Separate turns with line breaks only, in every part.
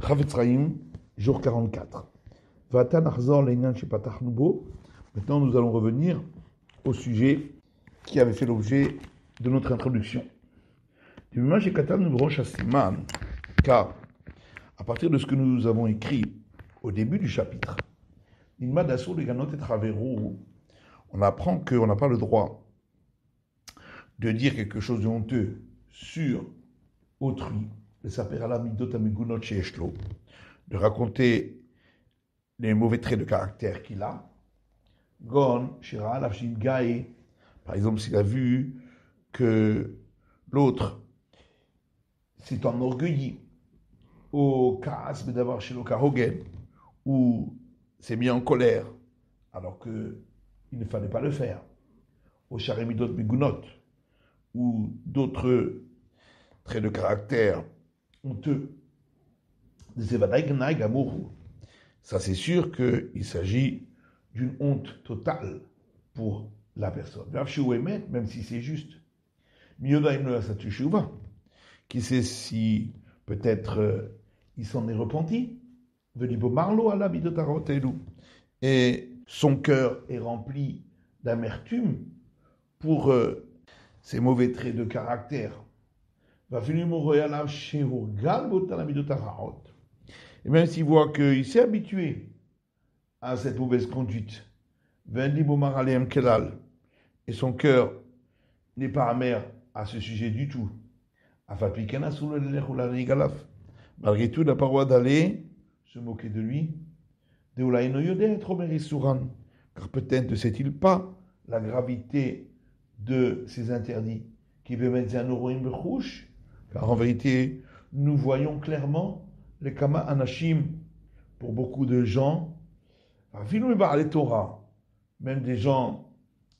Chavetz Chaim, jour 44. Vata nachzor l'einyan shepatachnu bo. Maintenant, nous allons revenir au sujet qui avait fait l'objet de notre introduction. Car, à partir de ce que nous avons écrit au début du chapitre, on apprend qu'on n'a pas le droit de dire quelque chose de honteux sur autrui, de raconter les mauvais traits de caractère qu'il a. Par exemple, s'il a vu que l'autre s'est enorgueilli au Kaas d'avoir chez l'Okahogen, ou s'est mis en colère alors qu'il ne fallait pas le faire, au Sharimidot Begunot, ou d'autres traits de caractère honteux. Ça, c'est sûr qu'il s'agit d'une honte totale pour la personne. Même si c'est juste. Qui sait si peut-être il s'en est repenti. Et son cœur est rempli d'amertume pour ces mauvais traits de caractère. Et même s'il voit qu'il s'est habitué à cette mauvaise conduite, et son cœur n'est pas amer à ce sujet du tout, malgré tout, il n'a pas le droit d'aller se moquer de lui, car peut-être ne sait-il pas la gravité de ces interdits, car en vérité, nous voyons clairement les kama anashim, pour beaucoup de gens, même des gens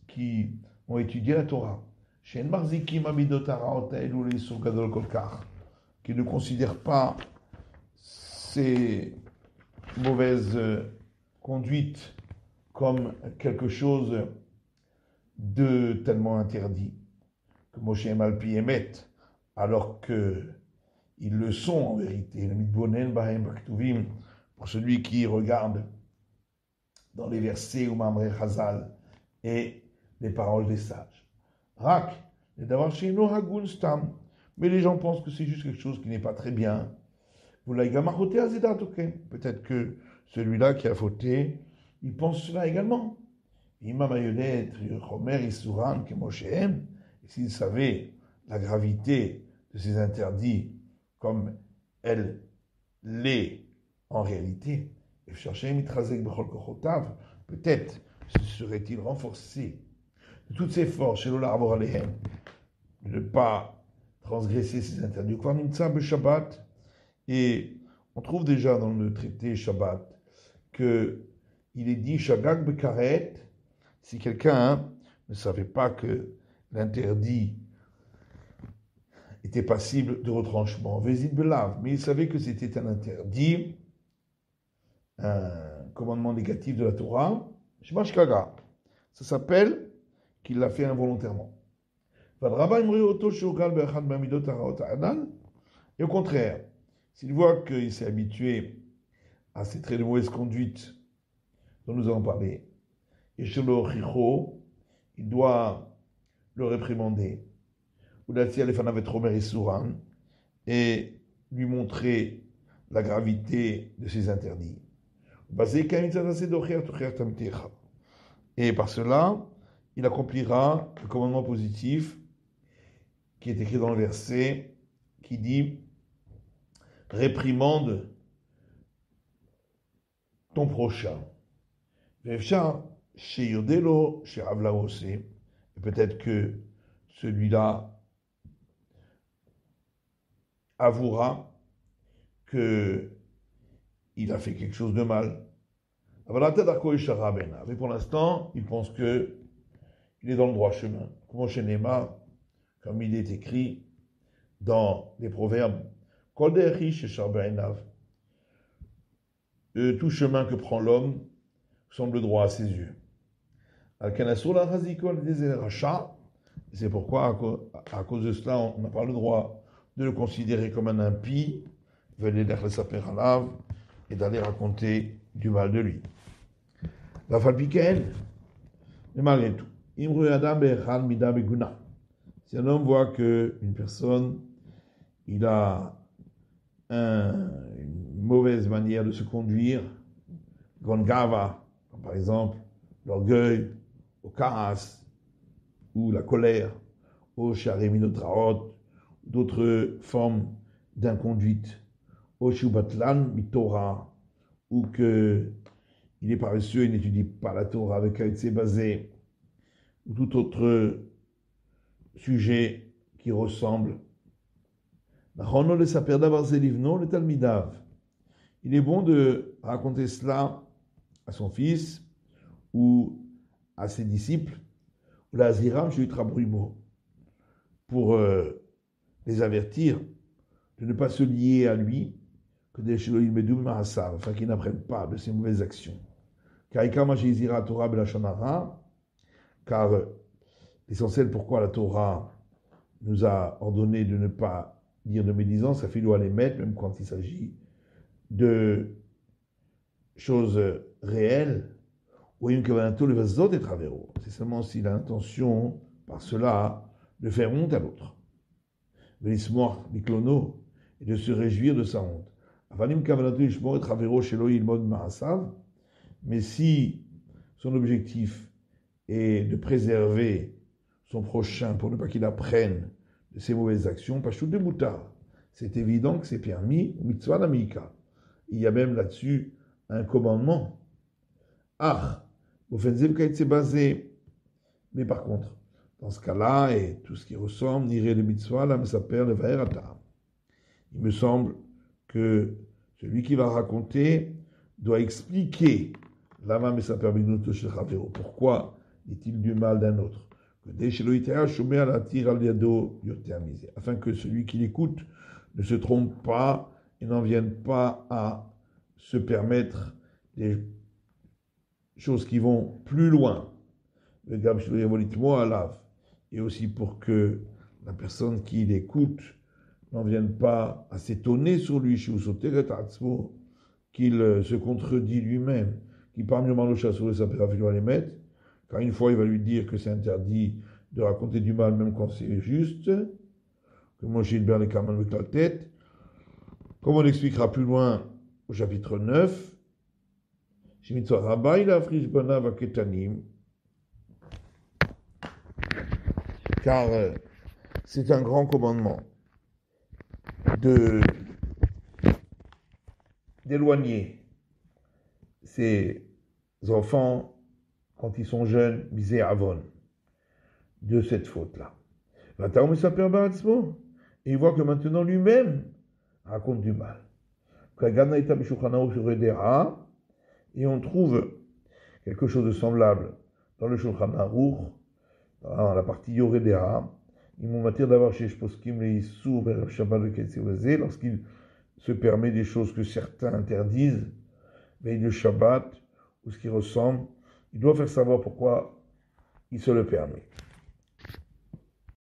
qui ont étudié la Torah, qui ne considèrent pas ces mauvaises conduites comme quelque chose de tellement interdit, que Moshe Malpi émet, alors qu'ils le sont en vérité. Pour celui qui regarde dans les versets ou Mamre Chazal et les paroles des sages. Rak, mais les gens pensent que c'est juste quelque chose qui n'est pas très bien. Peut-être que celui-là qui a fauté, il pense cela également. Et s'il savait la gravité de ces interdits comme elle l'est en réalité, peut-être se serait-il renforcé de toutes ses forces chez l'Ola Avor Alehem, de ne pas transgresser ces interdits. Et on trouve déjà dans le traité Shabbat qu'il est dit Shagag Bekaret, si quelqu'un ne savait pas que l'interdit était passible de retranchement, Vezid Belav, mais il savait que c'était un interdit, un commandement négatif de la Torah, Shmash Kaga. Ça s'appelle qu'il l'a fait involontairement. Et au contraire, s'il voit qu'il s'est habitué à ces traits de mauvaise conduite dont nous avons parlé, il doit le réprimander, et lui montrer la gravité de ses interdits. Et par cela, il accomplira le commandement positif qui est écrit dans le verset qui dit « Réprimande ton prochain ». Et peut-être que celui-là avouera qu'il a fait quelque chose de mal. Mais pour l'instant, il pense qu'il est dans le droit chemin. Comme il est écrit dans les proverbes, tout chemin que prend l'homme semble droit à ses yeux. C'est pourquoi, à cause de cela, on n'a pas le droit de le considérer comme un impie, venait d'Achlesaper Alav et d'aller raconter du mal de lui. La Falpiken, mais malgré tout, Imru Adam Bechal Mida Beguna. Si un homme voit qu'une personne, il a une mauvaise manière de se conduire, Gongava, par exemple, l'orgueil, au karas, ou la colère, au shariminotraot, d'autres formes d'inconduite, au shubatlan mitora, ou qu'il est paresseux, il n'étudie pas la Torah avec Kaïtse basé, ou tout autre sujet qui ressemble. Il est bon de raconter cela à son fils ou à ses disciples, pour les avertir de ne pas se lier à lui, afin qu'ils n'apprennent pas de ses mauvaises actions. Car l'essentiel pourquoi la Torah nous a ordonné de ne pas dire de médisance, ça fait l'eau à les mettre, même quand il s'agit de choses réelles. C'est seulement s'il a l'intention, par cela, de faire honte à l'autre. Et de se réjouir de sa honte. Mais si son objectif est de préserver son prochain pour ne pas qu'il apprenne de ses mauvaises actions, c'est évident que c'est permis, il y a même là-dessus un commandement. Mais par contre, dans ce cas-là, et tout ce qui ressemble, il me semble que celui qui va raconter doit expliquer pourquoi dit-il du mal d'un autre, afin que celui qui l'écoute ne se trompe pas et n'en vienne pas à se permettre des choses qui vont plus loin. Et aussi pour que la personne qui l'écoute n'en vienne pas à s'étonner sur lui, qu'il se contredit lui-même, qu'il parle mieux mal sur les mettre, car une fois il va lui dire que c'est interdit de raconter du mal même quand c'est juste, que moi j'ai bien les camans avec la tête, comme on expliquera plus loin au chapitre 9, car c'est un grand commandement d'éloigner ses enfants quand ils sont jeunes, misé avon, de cette faute-là. Et il voit que maintenant lui-même raconte du mal. Et on trouve quelque chose de semblable dans le Shulchan Aruch, dans la partie Yoredera, ils m'ont matière d'avoir chez Shposkim les Issour, lorsqu'il se permet des choses que certains interdisent, veille de Shabbat, ou ce qui ressemble, il doit faire savoir pourquoi il se le permet.